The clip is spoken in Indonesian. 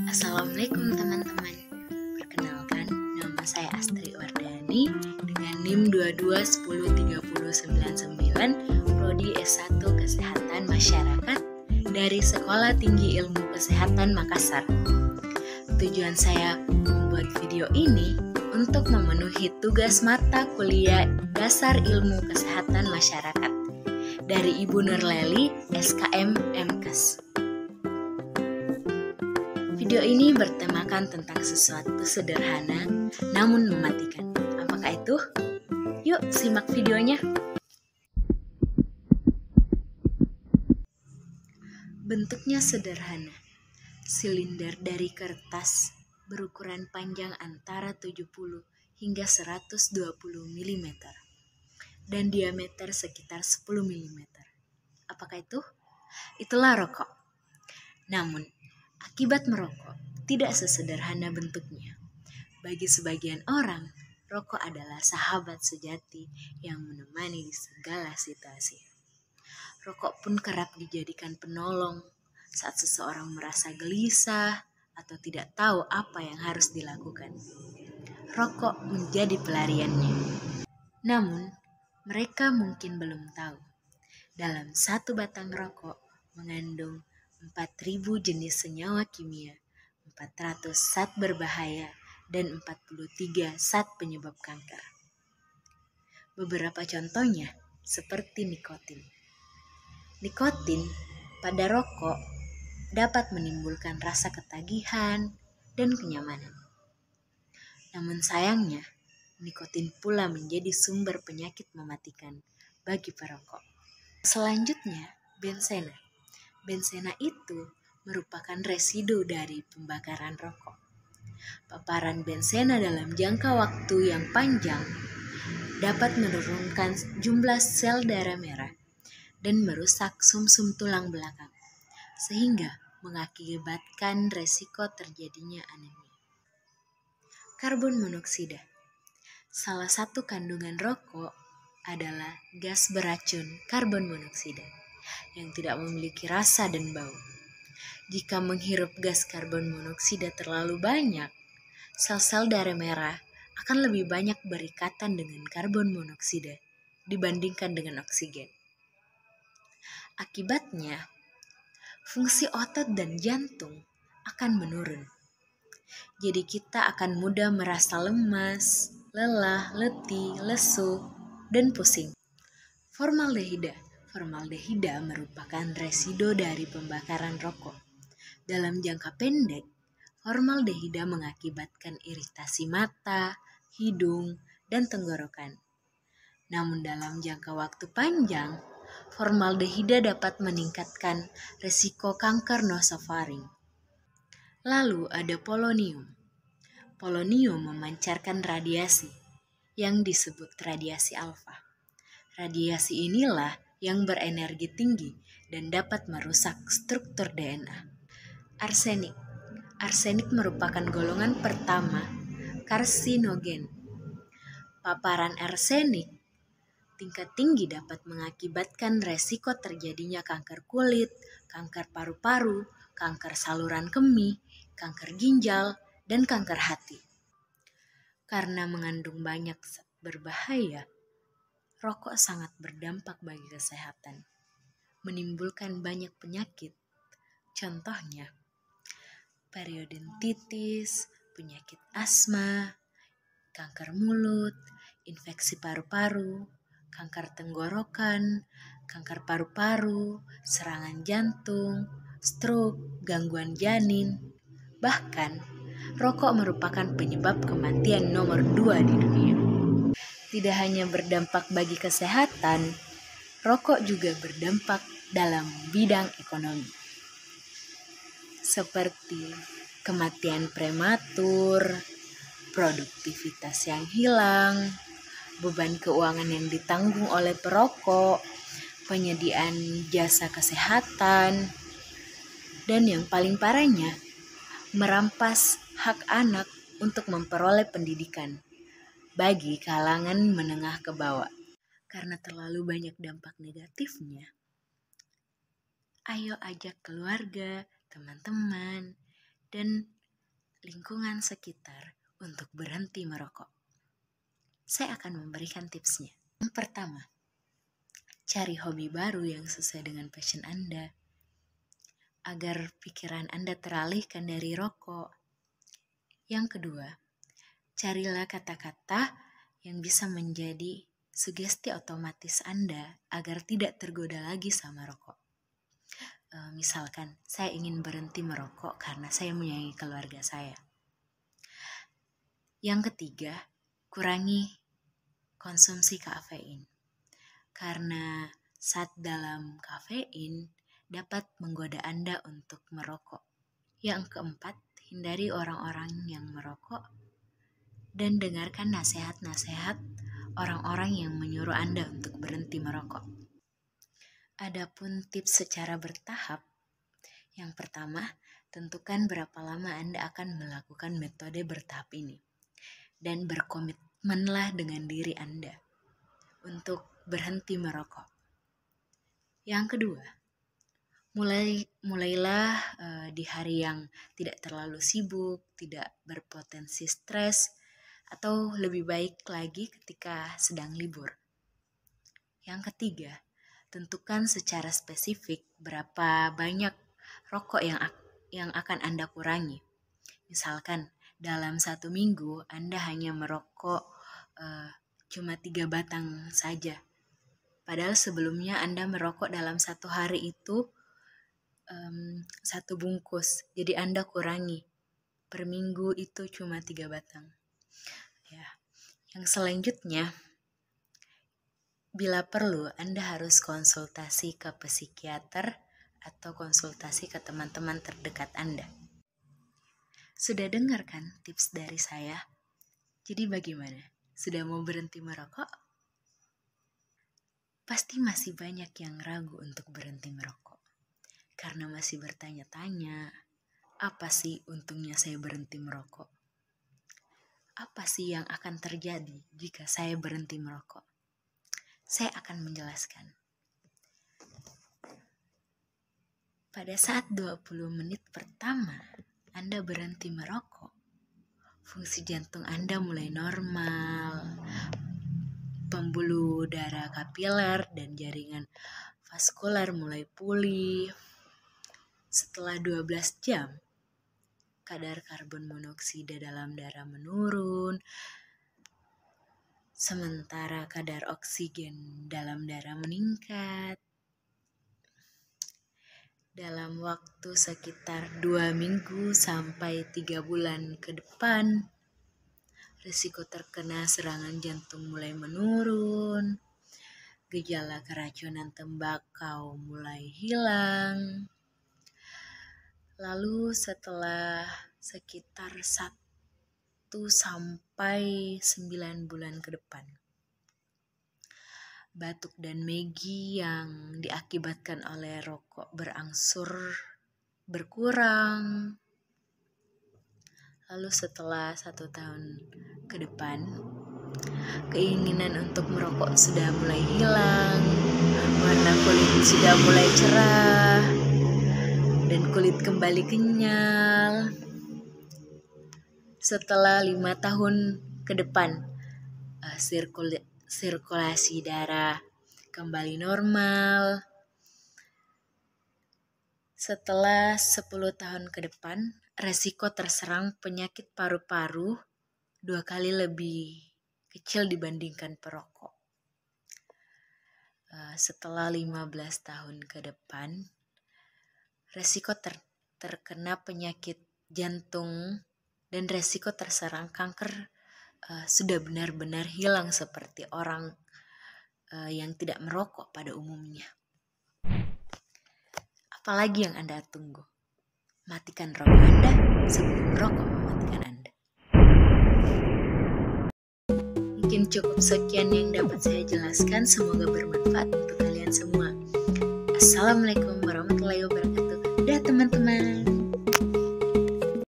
Assalamualaikum teman-teman. Perkenalkan, nama saya Astri Wardani dengan NIM 22103099 Prodi S1 Kesehatan Masyarakat dari Sekolah Tinggi Ilmu Kesehatan Makassar. Tujuan saya membuat video ini untuk memenuhi tugas mata kuliah Dasar Ilmu Kesehatan Masyarakat dari Ibu Nurleli, SKM MKes. Video ini bertemakan tentang sesuatu sederhana namun mematikan. Apakah itu? Yuk simak videonya. Bentuknya sederhana. Silinder dari kertas berukuran panjang antara 70 hingga 120 mm dan diameter sekitar 10 mm. Apakah itu? Itulah rokok. Namun, akibat merokok tidak sesederhana bentuknya. Bagi sebagian orang, rokok adalah sahabat sejati yang menemani di segala situasi. Rokok pun kerap dijadikan penolong saat seseorang merasa gelisah atau tidak tahu apa yang harus dilakukan. Rokok menjadi pelariannya. Namun, mereka mungkin belum tahu. Dalam satu batang rokok mengandung 4.000 jenis senyawa kimia, 400 zat berbahaya, dan 43 zat penyebab kanker. Beberapa contohnya seperti nikotin. Nikotin pada rokok dapat menimbulkan rasa ketagihan dan kenyamanan. Namun sayangnya, nikotin pula menjadi sumber penyakit mematikan bagi perokok. Selanjutnya, bensena. Bensena itu merupakan residu dari pembakaran rokok. Paparan bensena dalam jangka waktu yang panjang dapat menurunkan jumlah sel darah merah dan merusak sumsum tulang belakang, sehingga mengakibatkan resiko terjadinya anemia. Karbon monoksida. Salah satu kandungan rokok adalah gas beracun karbon monoksida yang tidak memiliki rasa dan bau. Jika menghirup gas karbon monoksida terlalu banyak, sel-sel darah merah akan lebih banyak berikatan dengan karbon monoksida dibandingkan dengan oksigen. Akibatnya, fungsi otot dan jantung akan menurun. Jadi kita akan mudah merasa lemas, lelah, letih, lesu, dan pusing. Formaldehida. Formaldehida merupakan residu dari pembakaran rokok. Dalam jangka pendek, formaldehida mengakibatkan iritasi mata, hidung, dan tenggorokan. Namun dalam jangka waktu panjang, formaldehida dapat meningkatkan risiko kanker nasofaring. Lalu ada polonium. Polonium memancarkan radiasi yang disebut radiasi alfa. Radiasi inilah yang berenergi tinggi dan dapat merusak struktur DNA. Arsenik. Arsenik merupakan golongan pertama karsinogen. Paparan arsenik tingkat tinggi dapat mengakibatkan resiko terjadinya kanker kulit, kanker paru-paru, kanker saluran kemih, kanker ginjal, dan kanker hati. Karena mengandung banyak zat berbahaya, rokok sangat berdampak bagi kesehatan, menimbulkan banyak penyakit. Contohnya, periodontitis, penyakit asma, kanker mulut, infeksi paru-paru, kanker tenggorokan, kanker paru-paru, serangan jantung, stroke, gangguan janin. Bahkan, rokok merupakan penyebab kematian nomor 2 di dunia. Tidak hanya berdampak bagi kesehatan, rokok juga berdampak dalam bidang ekonomi. Seperti kematian prematur, produktivitas yang hilang, beban keuangan yang ditanggung oleh perokok, penyediaan jasa kesehatan, dan yang paling parahnya, merampas hak anak untuk memperoleh pendidikan bagi kalangan menengah ke bawah. Karena terlalu banyak dampak negatifnya, ayo ajak keluarga, teman-teman, dan lingkungan sekitar untuk berhenti merokok? Saya akan memberikan tipsnya. Yang pertama, cari hobi baru yang sesuai dengan passion Anda, agar pikiran Anda teralihkan dari rokok. Yang kedua, carilah kata-kata yang bisa menjadi sugesti otomatis Anda agar tidak tergoda lagi sama rokok. Misalkan, saya ingin berhenti merokok karena saya menyayangi keluarga saya. Yang ketiga, kurangi konsumsi kafein. Karena zat dalam kafein dapat menggoda Anda untuk merokok. Yang keempat, hindari orang-orang yang merokok dan dengarkan nasihat-nasihat orang-orang yang menyuruh Anda untuk berhenti merokok. Adapun tips secara bertahap, yang pertama, tentukan berapa lama Anda akan melakukan metode bertahap ini. Dan berkomitmenlah dengan diri Anda untuk berhenti merokok. Yang kedua, mulailah di hari yang tidak terlalu sibuk, tidak berpotensi stres, atau lebih baik lagi ketika sedang libur. Yang ketiga, tentukan secara spesifik berapa banyak rokok yang akan Anda kurangi. Misalkan dalam 1 minggu Anda hanya merokok cuma 3 batang saja. Padahal sebelumnya Anda merokok dalam 1 hari itu 1 bungkus. Jadi Anda kurangi. Per minggu itu cuma 3 batang. Ya. Yang selanjutnya, bila perlu, Anda harus konsultasi ke psikiater atau konsultasi ke teman-teman terdekat Anda. Sudah dengar kan tips dari saya? Jadi bagaimana? Sudah mau berhenti merokok? Pasti masih banyak yang ragu untuk berhenti merokok. Karena masih bertanya-tanya, apa sih untungnya saya berhenti merokok? Apa sih yang akan terjadi jika saya berhenti merokok? Saya akan menjelaskan. Pada saat 20 menit pertama Anda berhenti merokok, fungsi jantung Anda mulai normal, pembuluh darah kapiler dan jaringan vaskular mulai pulih. Setelah 12 jam, kadar karbon monoksida dalam darah menurun, sementara kadar oksigen dalam darah meningkat. Dalam waktu sekitar 2 minggu sampai 3 bulan ke depan, risiko terkena serangan jantung mulai menurun, gejala keracunan tembakau mulai hilang. Lalu setelah sekitar 1 sampai 9 bulan ke depan, batuk dan megi yang diakibatkan oleh rokok berangsur berkurang. Lalu setelah 1 tahun ke depan, keinginan untuk merokok sudah mulai hilang, warna kulit sudah mulai cerah, dan kulit kembali kenyal. Setelah 5 tahun ke depan, sirkulasi darah kembali normal. Setelah 10 tahun ke depan, resiko terserang penyakit paru-paru 2 kali lebih kecil dibandingkan perokok. Setelah 15 tahun ke depan, resiko terkena penyakit jantung dan resiko terserang kanker sudah benar-benar hilang seperti orang yang tidak merokok pada umumnya. Apalagi yang Anda tunggu? Matikan rokok Anda sebelum rokok mematikan Anda. Mungkin cukup sekian yang dapat saya jelaskan. Semoga bermanfaat untuk kalian semua. Assalamualaikum warahmatullahi wabarakatuh. Dah teman-teman.